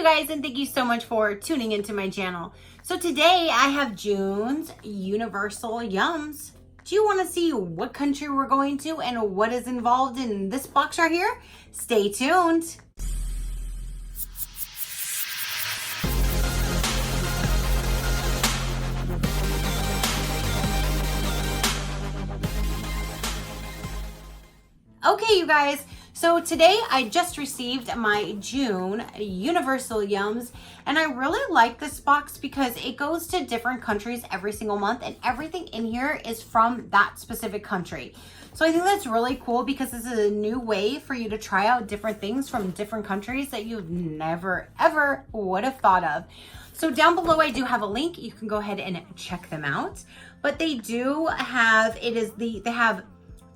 guys, and thank you so much for tuning into my channel. So today I have June's Universal Yums. Do you want to see what country we're going to and what is involved in this box right here? Stay tuned. Okay, you guys, so today I just received my June Universal Yums, and I really like this box because it goes to different countries every single month, and everything in here is from that specific country. So I think that's really cool because this is a new way for you to try out different things from different countries that you've never ever would have thought of. So down below I do have a link. You can go ahead and check them out. But they do have, they have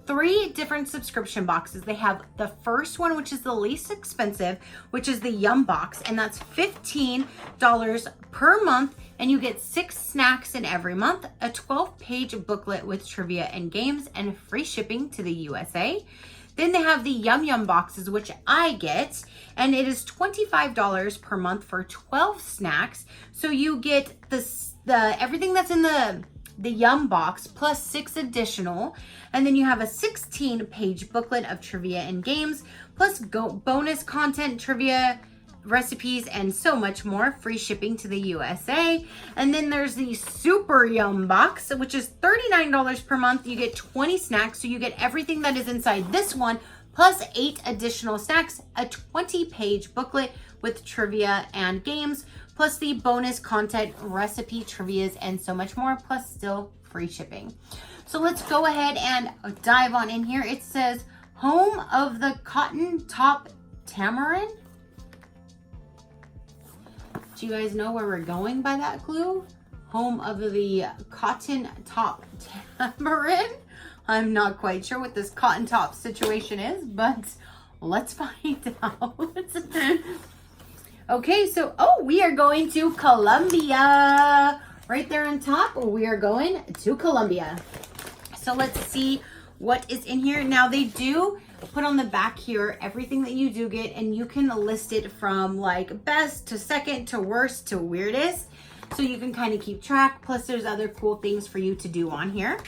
3 different subscription boxes. They have the first one, which is the least expensive, which is the Yum box, and that's $15 per month, and you get 6 snacks in every month, a 12-page booklet with trivia and games, and free shipping to the USA. Then they have the Yum Yum boxes, which I get, and it is $25 per month for 12 snacks. So you get everything that's in the Yum box plus 6 additional, and then you have a 16-page booklet of trivia and games plus bonus content, trivia, recipes, and so much more, free shipping to the USA. And then there's the Super Yum box, which is $39 per month. You get 20 snacks, so you get everything that is inside this one plus 8 additional snacks, a 20-page booklet with trivia and games, plus the bonus content, recipe, trivias, and so much more, plus still free shipping. So let's go ahead and dive on in here. It says, home of the cotton top tamarind. Do you guys know where we're going by that clue? Home of the cotton top tamarind. I'm not quite sure what this cotton top situation is, but let's find out. Okay, so, we are going to Colombia. Right there on top, we are going to Colombia. So let's see what is in here. Now they do put on the back here everything that you do get, and you can list it from like best to second to worst to weirdest. So you can kind of keep track. Plus there's other cool things for you to do on here.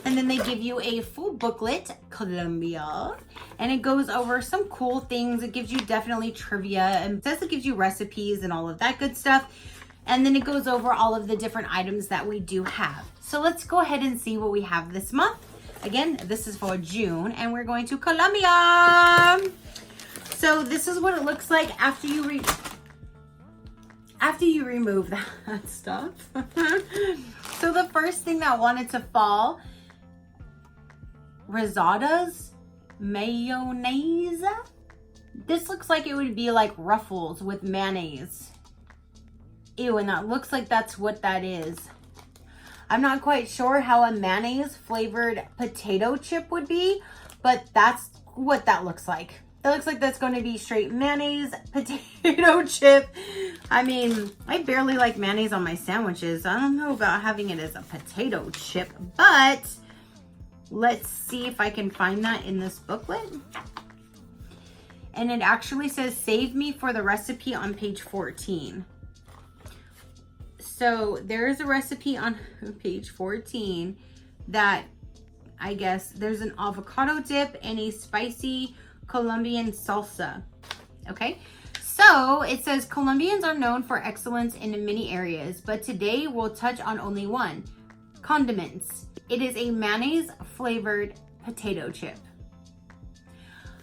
And then they give you a full booklet, Colombia, and it goes over some cool things. It gives you definitely trivia, and it says it gives you recipes and all of that good stuff. And then it goes over all of the different items that we do have. So let's go ahead and see what we have this month. Again, this is for June, and we're going to Colombia. So this is what it looks like after you remove that stuff. So the first thing that wanted to fall, risotta's mayonnaise. This looks like it would be like Ruffles with mayonnaise. Ew, and that looks like that's what that is. I'm not quite sure how a mayonnaise flavored potato chip would be, but that's what that looks like. That looks like that's going to be straight mayonnaise potato chip. I mean, I barely like mayonnaise on my sandwiches. I don't know about having it as a potato chip, but let's see if I can find that in this booklet. And it actually says, save me for the recipe on page 14. So there's a recipe on page 14 that I guess there's an avocado dip and a spicy Colombian salsa. Okay, so it says Colombians are known for excellence in many areas, but today we'll touch on only one: condiments. It is a mayonnaise flavored potato chip.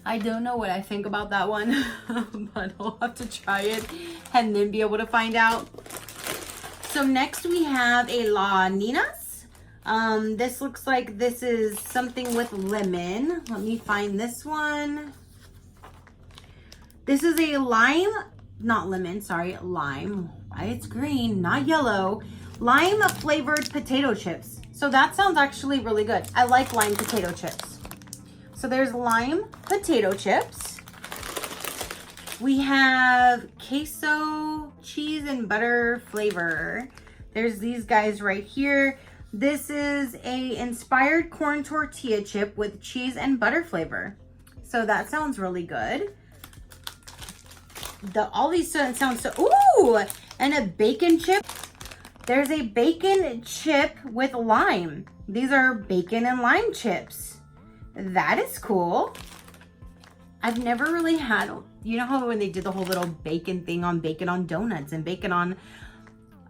I don't know what I think about that one, but I'll have to try it and then be able to find out. So next we have a La Nina's. This looks like this is something with lemon. Let me find this one. This is a lime, not lemon, sorry, lime. It's green, not yellow. Lime flavored potato chips. So that sounds actually really good. I like lime potato chips. So there's lime potato chips. We have queso, cheese, and butter flavor. There's these guys right here. This is a inspired corn tortilla chip with cheese and butter flavor. So that sounds really good. all these sound so, ooh, and a bacon chip. There's a bacon chip with lime. These are bacon and lime chips. That is cool. I've never really had, you know how when they did the whole little bacon thing on bacon on donuts and bacon on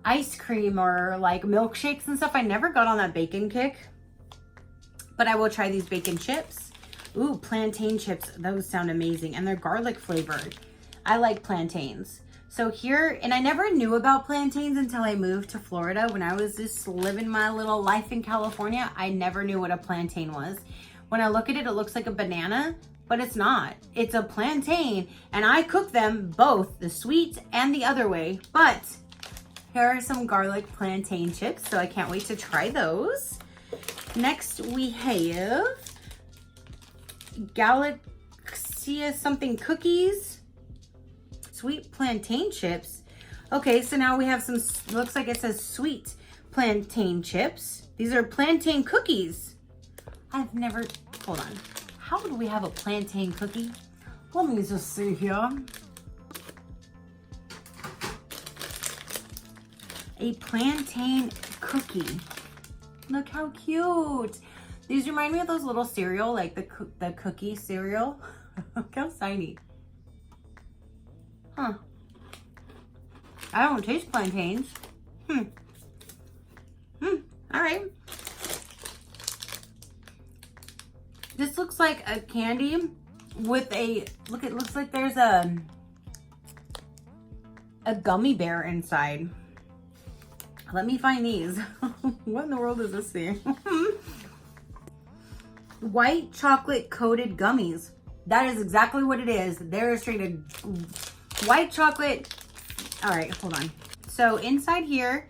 ice cream or like milkshakes and stuff. I never got on that bacon kick, but I will try these bacon chips. Ooh, plantain chips. Those sound amazing. And they're garlic flavored. I like plantains. So here, and I never knew about plantains until I moved to Florida. When I was just living my little life in California, I never knew what a plantain was. When I look at it, it looks like a banana, but it's not. It's a plantain, and I cook them both, the sweet and the other way. But here are some garlic plantain chips, so I can't wait to try those. Next, we have Galaxia something cookies. Sweet plantain chips. Okay, so now we have some, looks like it says sweet plantain chips. These are plantain cookies. I've never, hold on. How would we have a plantain cookie? Let me just see here. A plantain cookie. Look how cute. These remind me of those little cereal, like the cookie cereal. Look how tiny. Huh. I don't taste plantains. All right. This looks like a candy with a, look, it looks like there's a gummy bear inside. Let me find these. What in the world is this thing? White chocolate coated gummies. That is exactly what it is. They're straight white chocolate. All right, hold on. So inside here,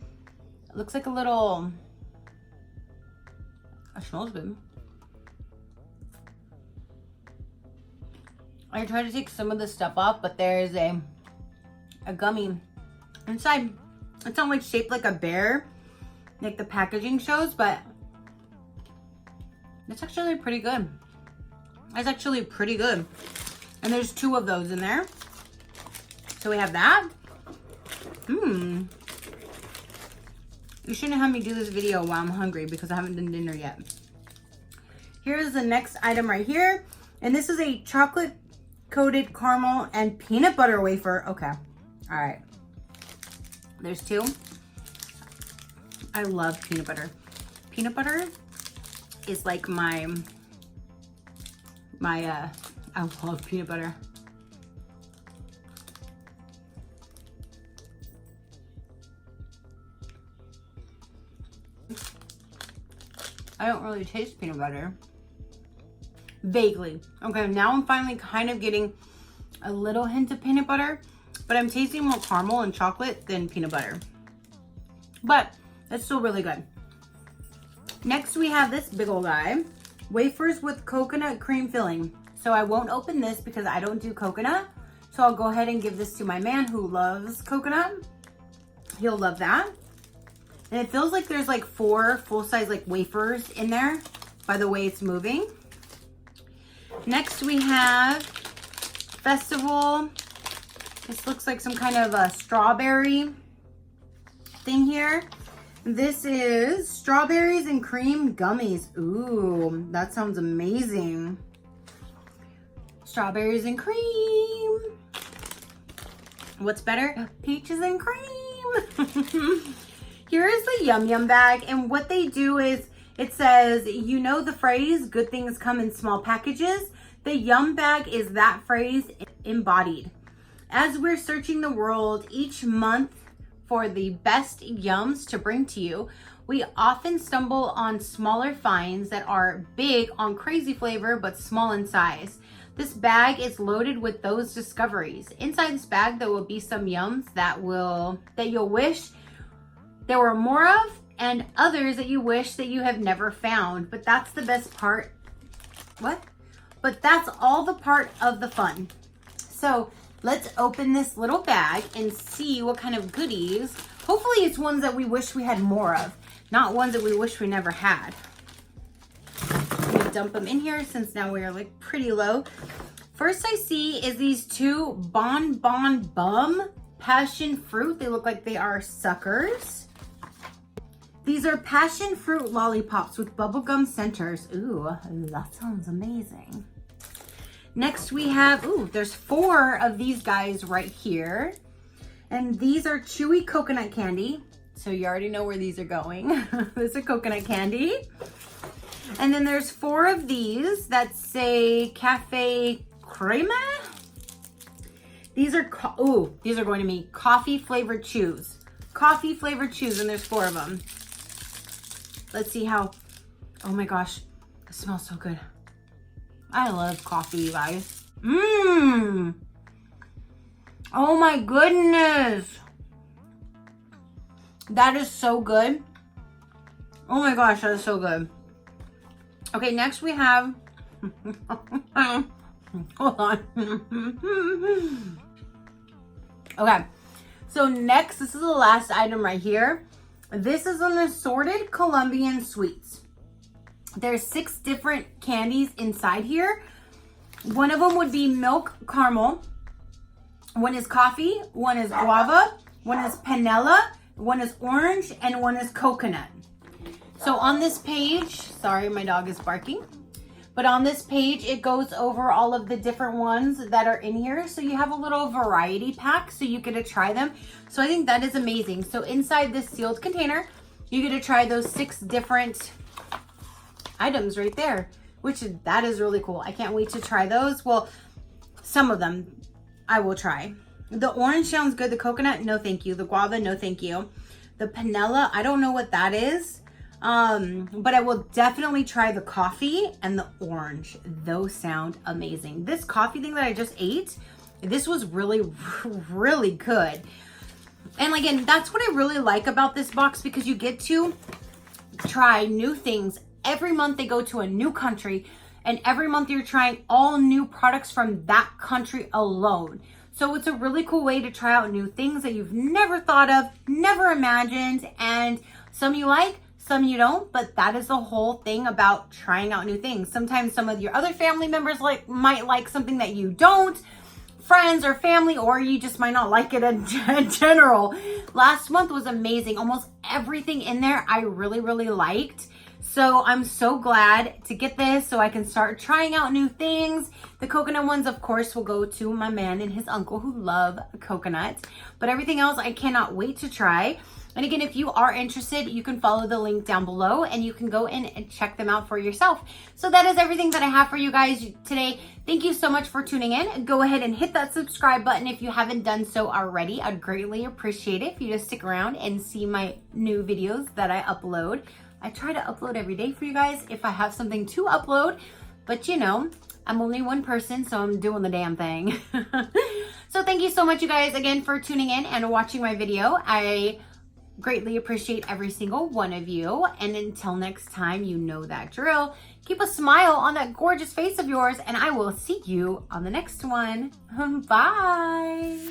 it looks like a little, it smells good. I tried to take some of the stuff off, but there's a gummy inside. It's not like shaped like a bear, like the packaging shows, but it's actually pretty good. It's actually pretty good. And there's 2 of those in there. So we have that. You shouldn't have me do this video while I'm hungry because I haven't done dinner yet. Here's the next item right here. And this is a chocolate coated caramel and peanut butter wafer. Okay. All right. There's 2. I love peanut butter. Peanut butter is like I love peanut butter. I don't really taste peanut butter. Vaguely. Okay, now I'm finally kind of getting a little hint of peanut butter, but I'm tasting more caramel and chocolate than peanut butter. But it's still really good. Next we have this big old guy. Wafers with coconut cream filling. So I won't open this because I don't do coconut. So I'll go ahead and give this to my man who loves coconut. He'll love that. And it feels like there's like 4 full-size like wafers in there by the way it's moving. Next we have Festival. This looks like some kind of a strawberry thing here. This is strawberries and cream gummies. Ooh, that sounds amazing. Strawberries and cream. What's better? Peaches and cream. Here is the Yum Yum bag, and what they do is it says, you know the phrase, good things come in small packages. The Yum bag is that phrase embodied. As we're searching the world each month for the best yums to bring to you, we often stumble on smaller finds that are big on crazy flavor but small in size. This bag is loaded with those discoveries. Inside this bag, there will be some yums that you'll wish there were more of, and others that you wish that you have never found. But that's the best part. What? But that's all the part of the fun. So let's open this little bag and see what kind of goodies. Hopefully it's ones that we wish we had more of, not ones that we wish we never had. Let me dump them in here since now we are like pretty low. First I see is these two Bon Bon Bum passion fruit. They look like they are suckers. These are passion fruit lollipops with bubblegum centers. Ooh, that sounds amazing. Next we have, ooh, there's 4 of these guys right here. And these are chewy coconut candy. So you already know where these are going. This is coconut candy. And then there's 4 of these that say Cafe Creme. These are, these are going to me coffee flavored chews. Coffee flavored chews, and there's 4 of them. Let's see how, oh my gosh, it smells so good. I love coffee, you guys. Mmm. Oh my goodness. That is so good. Oh my gosh, that is so good. Okay, next we have, hold on. Okay, so next, this is the last item right here. This is an assorted Colombian sweets. There's 6 different candies inside here. One of them would be milk caramel. One is coffee, one is guava, one is panela, one is orange, and one is coconut. So on this page, sorry, my dog is barking. But on this page, it goes over all of the different ones that are in here. So you have a little variety pack so you get to try them. So I think that is amazing. So inside this sealed container, you get to try those 6 different items right there, which that is really cool. I can't wait to try those. Well, some of them I will try. The orange sounds good. The coconut, no thank you. The guava, no thank you. The panela, I don't know what that is. But I will definitely try the coffee and the orange. Those sound amazing. This coffee thing that I just ate, this was really, really good. And again, that's what I really like about this box, because you get to try new things. Every month they go to a new country, and every month you're trying all new products from that country alone. So it's a really cool way to try out new things that you've never thought of, never imagined, and some you like, some you don't, but that is the whole thing about trying out new things. Sometimes some of your other family members might like something that you don't, friends or family, or you just might not like it in general. Last month was amazing. Almost everything in there I really, really liked. So I'm so glad to get this so I can start trying out new things. The coconut ones, of course, will go to my man and his uncle who love coconut. But everything else I cannot wait to try. And again, if you are interested, you can follow the link down below and you can go in and check them out for yourself. So that is everything that I have for you guys today. Thank you so much for tuning in. Go ahead and hit that subscribe button if you haven't done so already. I'd greatly appreciate it if you just stick around and see my new videos that I upload. I try to upload every day for you guys if I have something to upload, but you know, I'm only one person, so I'm doing the damn thing. So thank you so much, you guys, again, for tuning in and watching my video. I greatly appreciate every single one of you. And until next time, you know that drill. Keep a smile on that gorgeous face of yours, and I will see you on the next one. Bye.